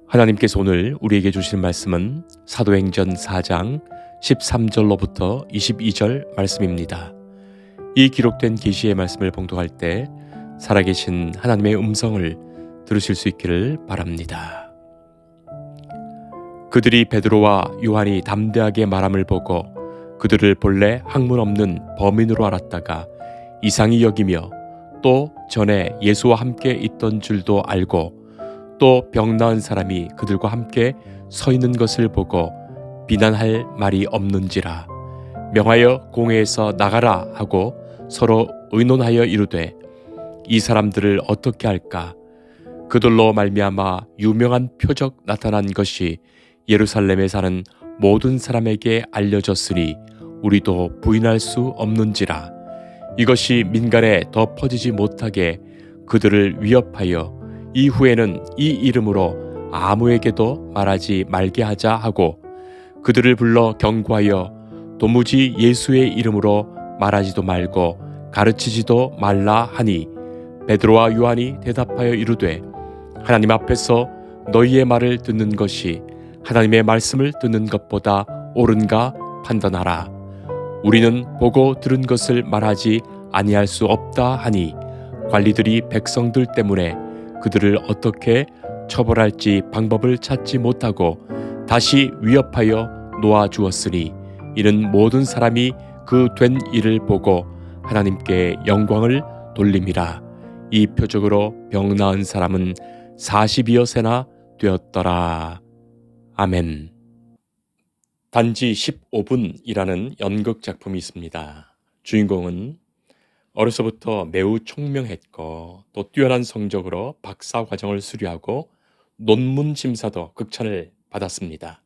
하나님께서 오늘 우리에게 주신 말씀은 사도행전 4장 13절로부터 22절 말씀입니다. 이 기록된 계시의 말씀을 봉독할 때 살아계신 하나님의 음성을 들으실 수 있기를 바랍니다. 그들이 베드로와 요한이 담대하게 말함을 보고 그들을 본래 학문 없는 범인으로 알았다가 이상히 여기며 또 전에 예수와 함께 있던 줄도 알고 또 병 나은 사람이 그들과 함께 서 있는 것을 보고 비난할 말이 없는지라 명하여 공회에서 나가라 하고 서로 의논하여 이르되 이 사람들을 어떻게 할까? 그들로 말미암아 유명한 표적 나타난 것이 예루살렘에 사는 모든 사람에게 알려졌으니 우리도 부인할 수 없는지라. 이것이 민간에 더 퍼지지 못하게 그들을 위협하여 이후에는 이 이름으로 아무에게도 말하지 말게 하자 하고 그들을 불러 경고하여 도무지 예수의 이름으로 말하지도 말고 가르치지도 말라 하니 베드로와 요한이 대답하여 이르되 하나님 앞에서 너희의 말을 듣는 것이 하나님의 말씀을 듣는 것보다 옳은가 판단하라. 우리는 보고 들은 것을 말하지 아니할 수 없다 하니 관리들이 백성들 때문에 그들을 어떻게 처벌할지 방법을 찾지 못하고 다시 위협하여 놓아주었으니 이는 모든 사람이 그 된 일을 보고 하나님께 영광을 돌림이라. 이 표적으로 병 나은 사람은 40여 세나 되었더라. 아멘. 단지 15분이라는 연극 작품이 있습니다. 주인공은 어려서부터 매우 총명했고 또 뛰어난 성적으로 박사 과정을 수료하고 논문 심사도 극찬을 받았습니다.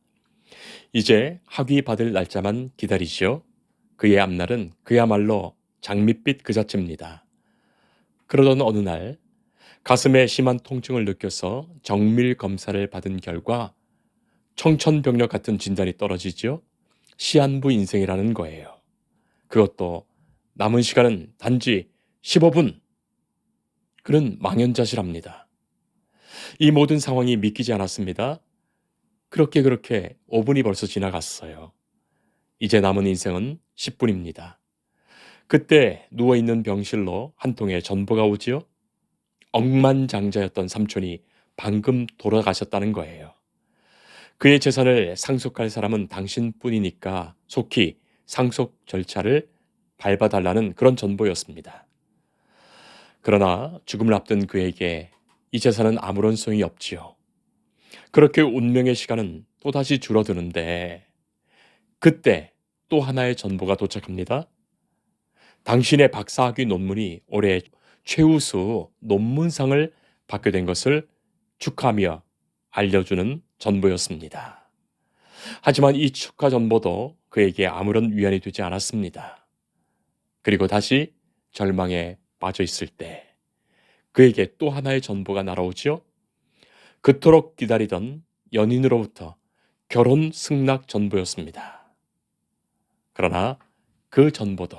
이제 학위 받을 날짜만 기다리시오. 그의 앞날은 그야말로 장밋빛 그 자체입니다. 그러던 어느 날 가슴에 심한 통증을 느껴서 정밀 검사를 받은 결과 청천벽력 같은 진단이 떨어지지요. 시한부 인생이라는 거예요. 그것도 남은 시간은 단지 15분. 그는 망연자실합니다. 이 모든 상황이 믿기지 않았습니다. 그렇게 5분이 벌써 지나갔어요. 이제 남은 인생은 10분입니다. 그때 누워있는 병실로 한 통의 전보가 오지요. 억만장자였던 삼촌이 방금 돌아가셨다는 거예요. 그의 재산을 상속할 사람은 당신뿐이니까 속히 상속 절차를 밟아달라는 그런 전보였습니다. 그러나 죽음을 앞둔 그에게 이 재산은 아무런 소용이 없지요. 그렇게 운명의 시간은 또다시 줄어드는데 그때 또 하나의 전보가 도착합니다. 당신의 박사학위 논문이 올해 최우수 논문상을 받게 된 것을 축하하며 알려주는 전보였습니다. 하지만 이 축하 전보도 그에게 아무런 위안이 되지 않았습니다. 그리고 다시 절망에 빠져 있을 때 그에게 또 하나의 전보가 날아오지요. 그토록 기다리던 연인으로부터 결혼 승낙 전보였습니다. 그러나 그 전보도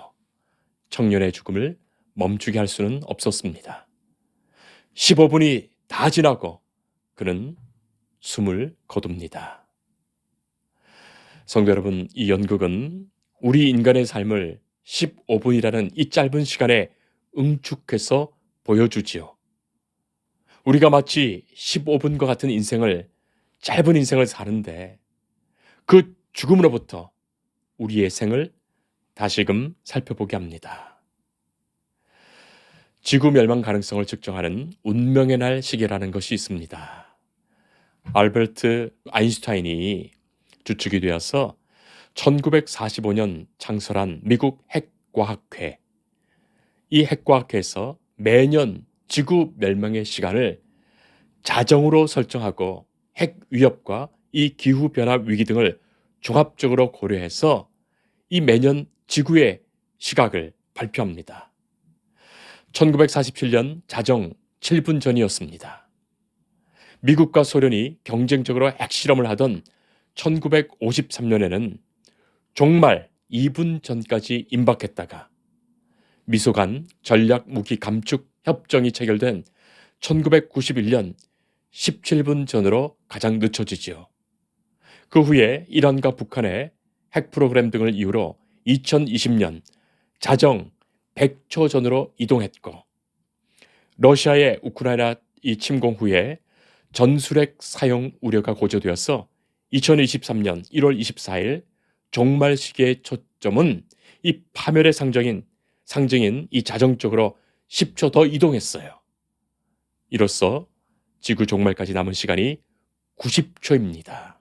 청년의 죽음을 멈추게 할 수는 없었습니다. 15분이 다 지나고 그는 숨을 거둡니다. 성도 여러분, 이 연극은 우리 인간의 삶을 15분이라는 이 짧은 시간에 응축해서 보여주지요. 우리가 마치 15분과 같은 짧은 인생을 사는데 그 죽음으로부터 우리의 생을 다시금 살펴보게 합니다. 지구 멸망 가능성을 측정하는 운명의 날 시계라는 것이 있습니다. 알베르트 아인슈타인이 주축이 되어서 1945년 창설한 미국 핵과학회. 이 핵과학회에서 매년 지구 멸망의 시간을 자정으로 설정하고 핵 위협과 이 기후변화 위기 등을 종합적으로 고려해서 이 매년 지구의 시각을 발표합니다. 1947년 자정 7분 전이었습니다. 미국과 소련이 경쟁적으로 핵실험을 하던 1953년에는 종말 2분 전까지 임박했다가 미소간 전략무기 감축 협정이 체결된 1991년 17분 전으로 가장 늦춰지지요. 그 후에 이란과 북한의 핵 프로그램 등을 이유로 2020년 자정 100초 전으로 이동했고, 러시아의 우크라이나 침공 후에 전술핵 사용 우려가 고조되어서 2023년 1월 24일 종말 시기의 초점은 이 파멸의 상징인 이 자정적으로 10초 더 이동했어요. 이로써 지구 종말까지 남은 시간이 90초입니다.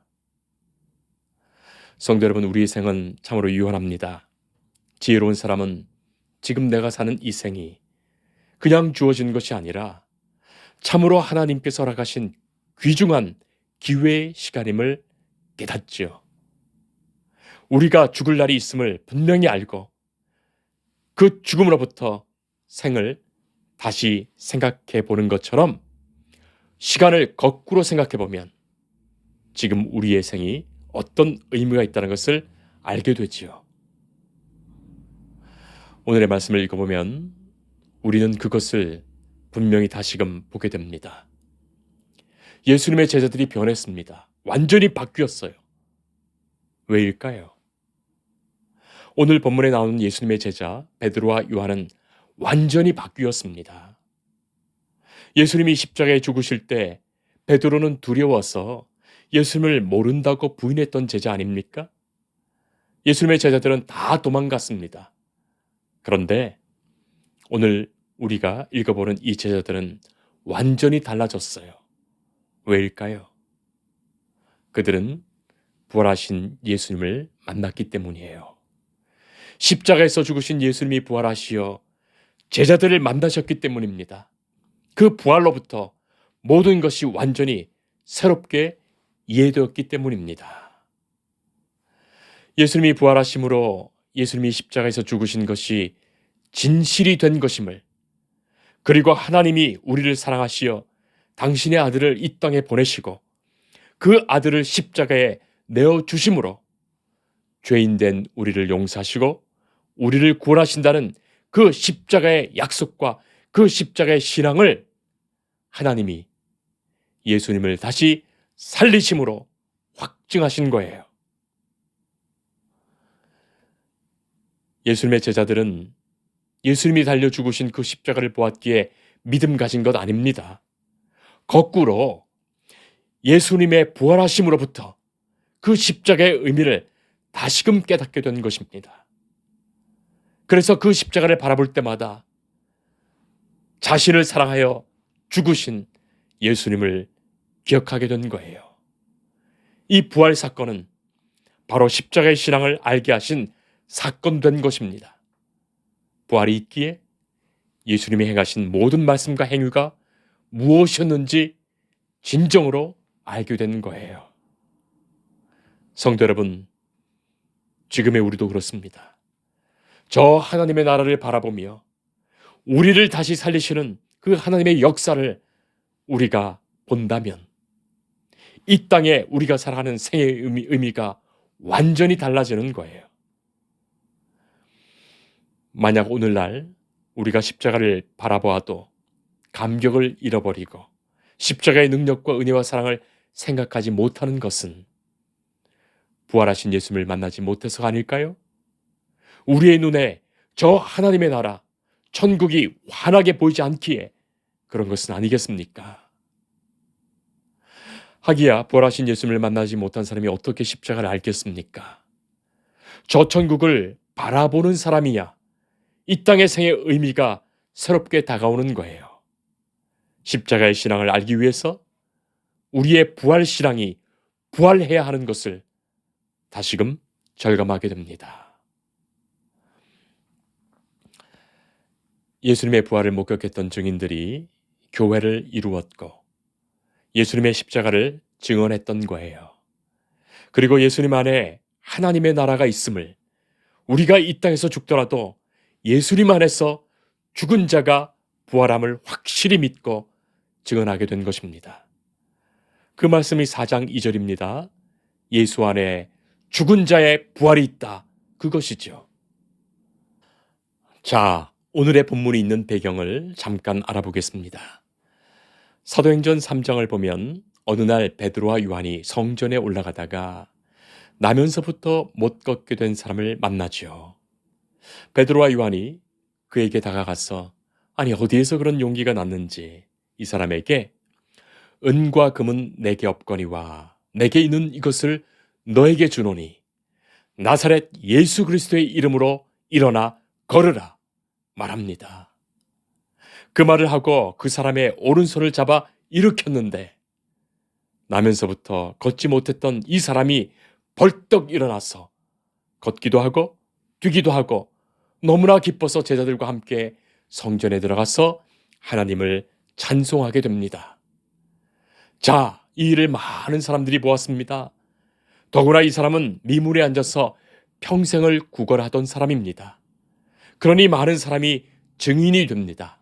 성도 여러분, 우리의 생은 참으로 유한합니다. 지혜로운 사람은 지금 내가 사는 이 생이 그냥 주어진 것이 아니라 참으로 하나님께서 허락하신 귀중한 기회의 시간임을 깨닫지요. 우리가 죽을 날이 있음을 분명히 알고 그 죽음으로부터 생을 다시 생각해 보는 것처럼 시간을 거꾸로 생각해 보면 지금 우리의 생이 어떤 의미가 있다는 것을 알게 되지요. 오늘의 말씀을 읽어보면 우리는 그것을 분명히 다시금 보게 됩니다. 예수님의 제자들이 변했습니다. 완전히 바뀌었어요. 왜일까요? 오늘 본문에 나오는 예수님의 제자 베드로와 요한은 완전히 바뀌었습니다. 예수님이 십자가에 죽으실 때 베드로는 두려워서 예수님을 모른다고 부인했던 제자 아닙니까? 예수님의 제자들은 다 도망갔습니다. 그런데 오늘 우리가 읽어보는 이 제자들은 완전히 달라졌어요. 왜일까요? 그들은 부활하신 예수님을 만났기 때문이에요. 십자가에서 죽으신 예수님이 부활하시어 제자들을 만나셨기 때문입니다. 그 부활로부터 모든 것이 완전히 새롭게 이해되었기 때문입니다. 예수님이 부활하심으로 예수님이 십자가에서 죽으신 것이 진실이 된 것임을, 그리고 하나님이 우리를 사랑하시어 당신의 아들을 이 땅에 보내시고 그 아들을 십자가에 내어주심으로 죄인된 우리를 용서하시고 우리를 구원하신다는 그 십자가의 약속과 그 십자가의 신앙을 하나님이 예수님을 다시 살리심으로 확증하신 거예요. 예수님의 제자들은 예수님이 달려 죽으신 그 십자가를 보았기에 믿음 가진 것 아닙니다. 거꾸로 예수님의 부활하심으로부터 그 십자가의 의미를 다시금 깨닫게 된 것입니다. 그래서 그 십자가를 바라볼 때마다 자신을 사랑하여 죽으신 예수님을 기억하게 된 거예요. 이 부활 사건은 바로 십자가의 신앙을 알게 하신 사건 된 것입니다. 부활이 있기에 예수님이 행하신 모든 말씀과 행위가 무엇이었는지 진정으로 알게 된 거예요. 성도 여러분, 지금의 우리도 그렇습니다. 저 하나님의 나라를 바라보며 우리를 다시 살리시는 그 하나님의 역사를 우리가 본다면 이 땅에 우리가 살아가는 생의 의미가 완전히 달라지는 거예요. 만약 오늘날 우리가 십자가를 바라보아도 감격을 잃어버리고 십자가의 능력과 은혜와 사랑을 생각하지 못하는 것은 부활하신 예수님을 만나지 못해서가 아닐까요? 우리의 눈에 저 하나님의 나라, 천국이 환하게 보이지 않기에 그런 것은 아니겠습니까? 하기야 부활하신 예수님을 만나지 못한 사람이 어떻게 십자가를 알겠습니까? 저 천국을 바라보는 사람이야 이 땅의 생의 의미가 새롭게 다가오는 거예요. 십자가의 신앙을 알기 위해서 우리의 부활 신앙이 부활해야 하는 것을 다시금 절감하게 됩니다. 예수님의 부활을 목격했던 증인들이 교회를 이루었고 예수님의 십자가를 증언했던 거예요. 그리고 예수님 안에 하나님의 나라가 있음을, 우리가 이 땅에서 죽더라도 예수님 안에서 죽은 자가 부활함을 확실히 믿고 증언하게 된 것입니다. 그 말씀이 4장 2절입니다. 예수 안에 죽은 자의 부활이 있다. 그것이죠. 자, 오늘의 본문이 있는 배경을 잠깐 알아보겠습니다. 사도행전 3장을 보면 어느 날 베드로와 요한이 성전에 올라가다가 나면서부터 못 걷게 된 사람을 만나죠. 베드로와 요한이 그에게 다가가서 아니 어디에서 그런 용기가 났는지 이 사람에게 은과 금은 내게 없거니와 내게 있는 이것을 너에게 주노니 나사렛 예수 그리스도의 이름으로 일어나 걸으라 말합니다. 그 말을 하고 그 사람의 오른손을 잡아 일으켰는데 나면서부터 걷지 못했던 이 사람이 벌떡 일어나서 걷기도 하고 뛰기도 하고 너무나 기뻐서 제자들과 함께 성전에 들어가서 하나님을 찬송하게 됩니다. 자, 이 일을 많은 사람들이 보았습니다. 더구나 이 사람은 미물에 앉아서 평생을 구걸하던 사람입니다. 그러니 많은 사람이 증인이 됩니다.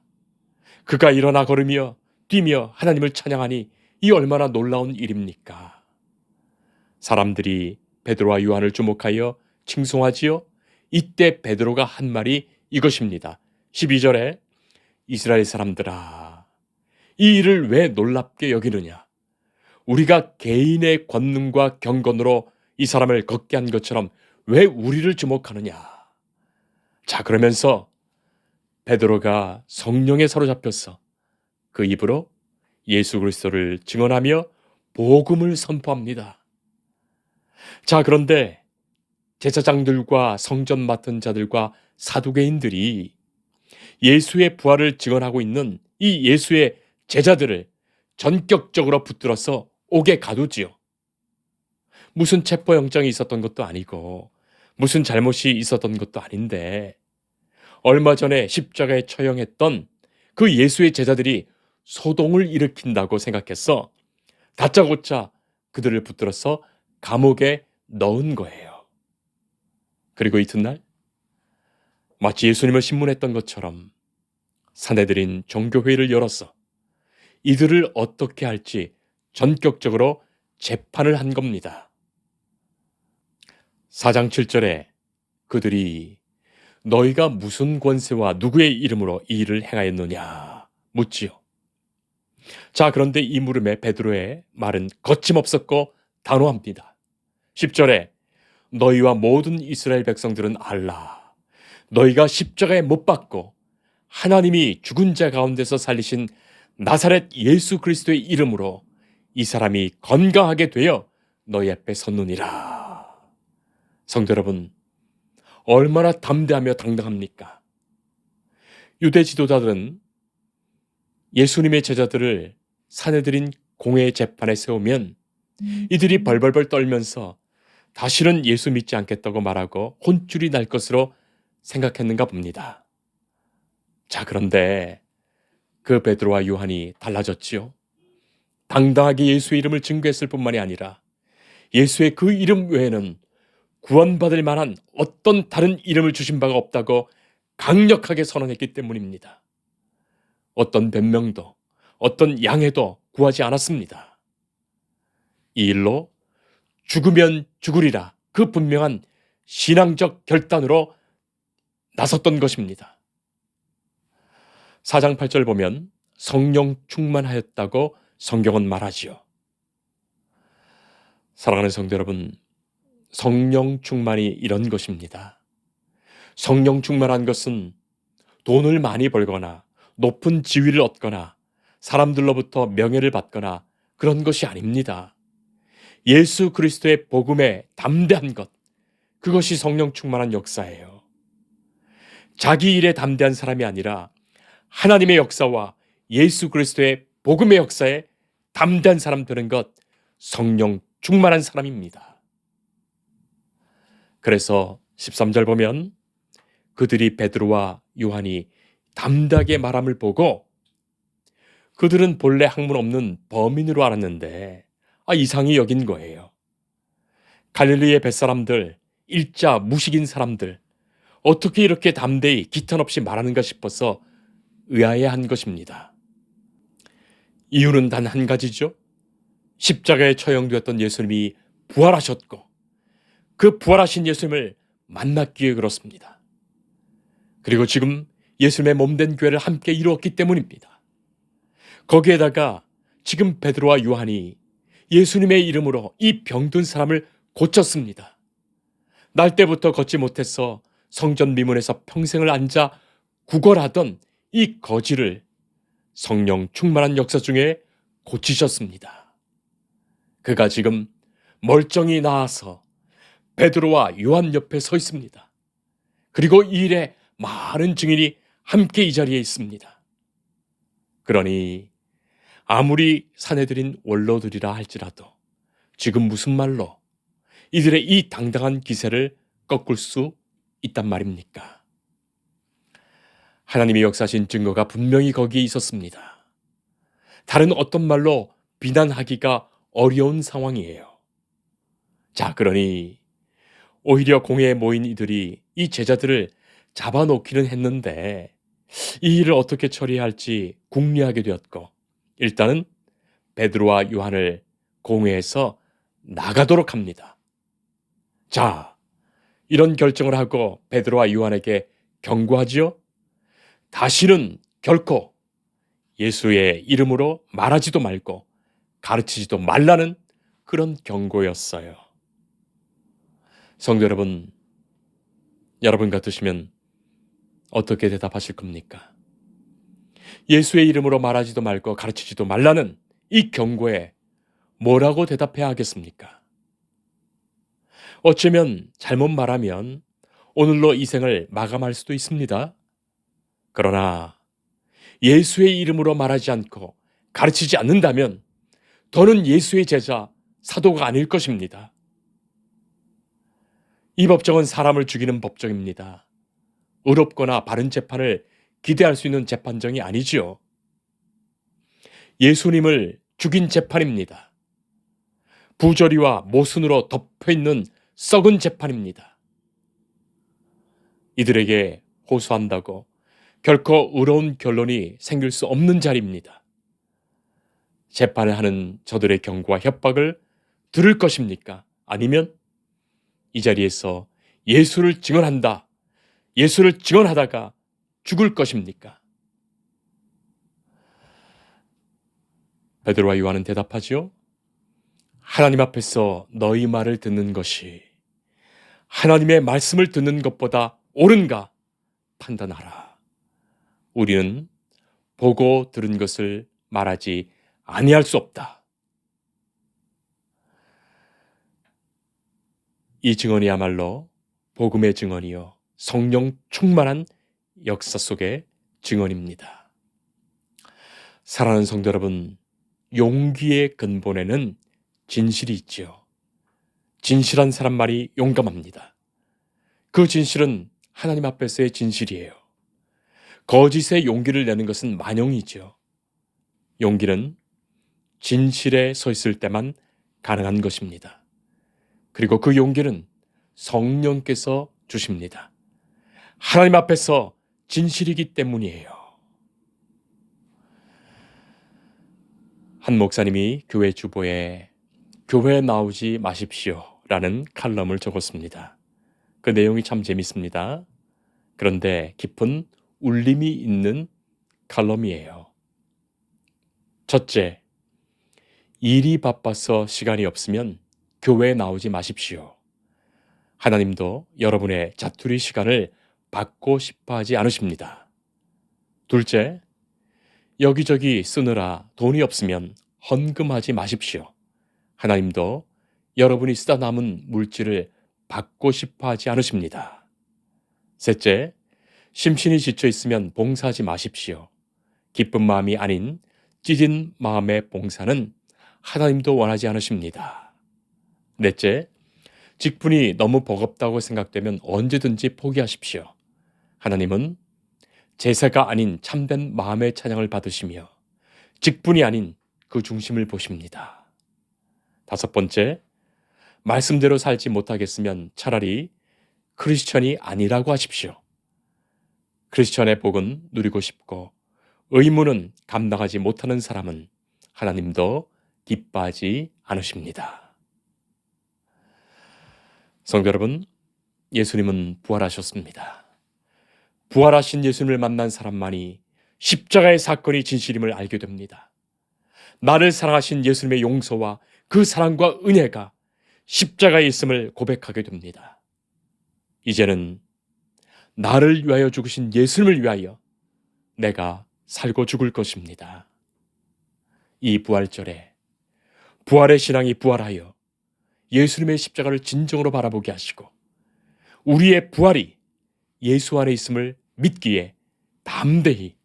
그가 일어나 걸으며 뛰며 하나님을 찬양하니 이 얼마나 놀라운 일입니까? 사람들이 베드로와 요한을 주목하여 칭송하지요. 이때 베드로가 한 말이 이것입니다. 12절에 이스라엘 사람들아, 이 일을 왜 놀랍게 여기느냐? 우리가 개인의 권능과 경건으로 이 사람을 걷게 한 것처럼 왜 우리를 주목하느냐? 자, 그러면서 베드로가 성령에 사로잡혀서 그 입으로 예수 그리스도를 증언하며 복음을 선포합니다. 자, 그런데 제사장들과 성전 맡은 자들과 사두개인들이 예수의 부활을 증언하고 있는 이 예수의 제자들을 전격적으로 붙들어서 옥에 가두지요. 무슨 체포영장이 있었던 것도 아니고 무슨 잘못이 있었던 것도 아닌데 얼마 전에 십자가에 처형했던 그 예수의 제자들이 소동을 일으킨다고 생각해서 다짜고짜 그들을 붙들어서 감옥에 넣은 거예요. 그리고 이튿날 마치 예수님을 신문했던 것처럼 사내들인 종교회의를 열어서 이들을 어떻게 할지 전격적으로 재판을 한 겁니다. 4장 7절에 그들이 너희가 무슨 권세와 누구의 이름으로 이 일을 행하였느냐 묻지요. 자, 그런데 이 물음에 베드로의 말은 거침없었고 단호합니다. 10절에 너희와 모든 이스라엘 백성들은 알라. 너희가 십자가에 못 박고 하나님이 죽은 자 가운데서 살리신 나사렛 예수 그리스도의 이름으로 이 사람이 건강하게 되어 너희 앞에 섰느니라. 성도 여러분, 얼마나 담대하며 당당합니까? 유대 지도자들은 예수님의 제자들을 사내들인 공회 재판에 세우면 이들이 벌벌벌 떨면서 다시는 예수 믿지 않겠다고 말하고 혼쭐이 날 것으로 생각했는가 봅니다. 자, 그런데 그 베드로와 요한이 달라졌지요. 당당하게 예수의 이름을 증거했을 뿐만이 아니라 예수의 그 이름 외에는 구원받을 만한 어떤 다른 이름을 주신 바가 없다고 강력하게 선언했기 때문입니다. 어떤 변명도 어떤 양해도 구하지 않았습니다. 이 일로 죽으면 죽으리라 그 분명한 신앙적 결단으로 나섰던 것입니다. 4장 8절 보면 성령 충만하였다고 성경은 말하지요. 사랑하는 성도 여러분, 성령 충만이 이런 것입니다. 성령 충만한 것은 돈을 많이 벌거나 높은 지위를 얻거나 사람들로부터 명예를 받거나 그런 것이 아닙니다. 예수 그리스도의 복음에 담대한 것, 그것이 성령 충만한 역사예요. 자기 일에 담대한 사람이 아니라 하나님의 역사와 예수 그리스도의 복음의 역사에 담대한 사람 되는 것, 성령 충만한 사람입니다. 그래서 13절 보면 그들이 베드로와 요한이 담대하게 말함을 보고 그들은 본래 학문 없는 범인으로 알았는데 이상히 여긴 거예요. 갈릴리의 뱃사람들, 일자 무식인 사람들, 어떻게 이렇게 담대히 기탄 없이 말하는가 싶어서 의아해한 것입니다. 이유는 단 한 가지죠. 십자가에 처형되었던 예수님이 부활하셨고 그 부활하신 예수님을 만났기에 그렇습니다. 그리고 지금 예수님의 몸된 교회를 함께 이루었기 때문입니다. 거기에다가 지금 베드로와 요한이 예수님의 이름으로 이 병든 사람을 고쳤습니다. 날 때부터 걷지 못해서 성전 미문에서 평생을 앉아 구걸하던 이 거지를 성령 충만한 역사 중에 고치셨습니다. 그가 지금 멀쩡히 나아서 베드로와 요한 옆에 서 있습니다. 그리고 이 일에 많은 증인이 함께 이 자리에 있습니다. 그러니 아무리 사내들인 원로들이라 할지라도 지금 무슨 말로 이들의 이 당당한 기세를 꺾을 수 있단 말입니까? 하나님의 역사하신 증거가 분명히 거기에 있었습니다. 다른 어떤 말로 비난하기가 어려운 상황이에요. 자, 그러니 오히려 공회에 모인 이들이 이 제자들을 잡아놓기는 했는데 이 일을 어떻게 처리할지 궁리하게 되었고, 일단은 베드로와 요한을 공회에서 나가도록 합니다. 자, 이런 결정을 하고 베드로와 요한에게 경고하지요. 다시는 결코 예수의 이름으로 말하지도 말고 가르치지도 말라는 그런 경고였어요. 성도 여러분, 여러분 같으시면 어떻게 대답하실 겁니까? 예수의 이름으로 말하지도 말고 가르치지도 말라는 이 경고에 뭐라고 대답해야 하겠습니까? 어쩌면 잘못 말하면 오늘로 이 생을 마감할 수도 있습니다. 그러나 예수의 이름으로 말하지 않고 가르치지 않는다면 더는 예수의 제자, 사도가 아닐 것입니다. 이 법정은 사람을 죽이는 법정입니다. 의롭거나 바른 재판을 기대할 수 있는 재판정이 아니지요. 예수님을 죽인 재판입니다. 부조리와 모순으로 덮여있는 썩은 재판입니다. 이들에게 호소한다고 결코 의로운 결론이 생길 수 없는 자리입니다. 재판을 하는 저들의 경고와 협박을 들을 것입니까? 아니면 이 자리에서 예수를 증언한다, 예수를 증언하다가 죽을 것입니까? 베드로와 요한은 대답하지요. 하나님 앞에서 너희 말을 듣는 것이 하나님의 말씀을 듣는 것보다 옳은가 판단하라. 우리는 보고 들은 것을 말하지 아니할 수 없다. 이 증언이야말로 복음의 증언이요 성령 충만한 역사 속의 증언입니다. 사랑하는 성도 여러분, 용기의 근본에는 진실이 있지요. 진실한 사람만이 용감합니다. 그 진실은 하나님 앞에서의 진실이에요. 거짓의 용기를 내는 것은 만용이지요. 용기는 진실에 서 있을 때만 가능한 것입니다. 그리고 그 용기는 성령께서 주십니다. 하나님 앞에서 진실이기 때문이에요. 한 목사님이 교회 주보에 교회에 나오지 마십시오 라는 칼럼을 적었습니다. 그 내용이 참 재밌습니다. 그런데 깊은 울림이 있는 칼럼이에요. 첫째, 일이 바빠서 시간이 없으면 교회에 나오지 마십시오. 하나님도 여러분의 자투리 시간을 받고 싶어 하지 않으십니다. 둘째, 여기저기 쓰느라 돈이 없으면 헌금하지 마십시오. 하나님도 여러분이 쓰다 남은 물질을 받고 싶어 하지 않으십니다. 셋째, 심신이 지쳐 있으면 봉사하지 마십시오. 기쁜 마음이 아닌 찢은 마음의 봉사는 하나님도 원하지 않으십니다. 넷째, 직분이 너무 버겁다고 생각되면 언제든지 포기하십시오. 하나님은 제사가 아닌 참된 마음의 찬양을 받으시며 직분이 아닌 그 중심을 보십니다. 다섯 번째, 말씀대로 살지 못하겠으면 차라리 크리스천이 아니라고 하십시오. 크리스천의 복은 누리고 싶고 의무는 감당하지 못하는 사람은 하나님도 기뻐하지 않으십니다. 성도 여러분, 예수님은 부활하셨습니다. 부활하신 예수님을 만난 사람만이 십자가의 사건이 진실임을 알게 됩니다. 나를 사랑하신 예수님의 용서와 그 사랑과 은혜가 십자가에 있음을 고백하게 됩니다. 이제는 나를 위하여 죽으신 예수님을 위하여 내가 살고 죽을 것입니다. 이 부활절에 부활의 신앙이 부활하여 예수님의 십자가를 진정으로 바라보게 하시고 우리의 부활이 예수 안에 있음을 믿기에 담대히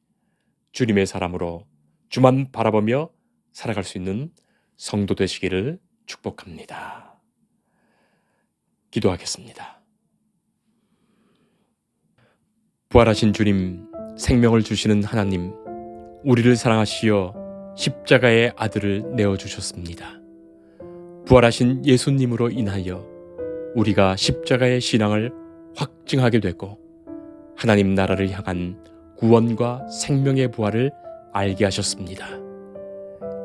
주님의 사람으로 주만 바라보며 살아갈 수 있는 성도 되시기를 축복합니다. 기도하겠습니다. 부활하신 주님, 생명을 주시는 하나님, 우리를 사랑하시어 십자가의 아들을 내어주셨습니다. 부활하신 예수님으로 인하여 우리가 십자가의 신앙을 확증하게 되고 하나님 나라를 향한 구원과 생명의 부활을 알게 하셨습니다.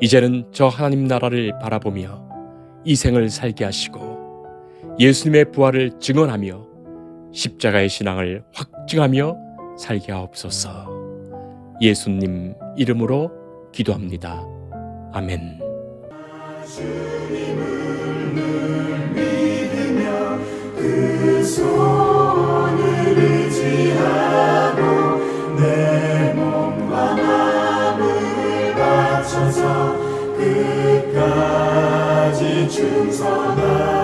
이제는 저 하나님 나라를 바라보며 이 생을 살게 하시고 예수님의 부활을 증언하며 십자가의 신앙을 확증하며 살게 하옵소서. 예수님 이름으로 기도합니다. 아멘. 주님을 늘 믿으며 그 손을 의지하고 내 몸과 마음을 바쳐서 끝까지 충성하리.